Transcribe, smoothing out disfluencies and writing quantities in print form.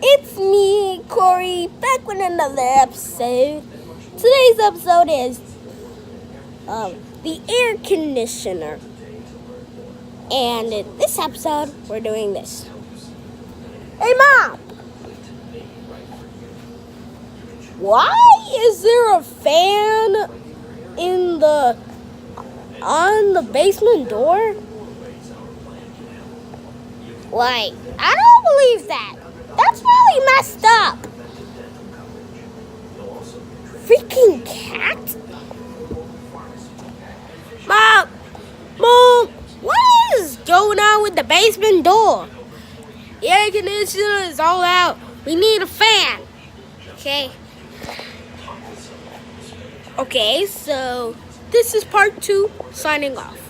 It's me, Corey, back with another episode. Today's episode is the air conditioner. And in this episode, we're doing this. Hey, Mom! Why is there a fan on the basement door? Like, I don't believe that. That's really messed up. Freaking cat? Mom, what is going on with the basement door? The air conditioner is all out. We need a fan. Okay, so this is part 2, signing off.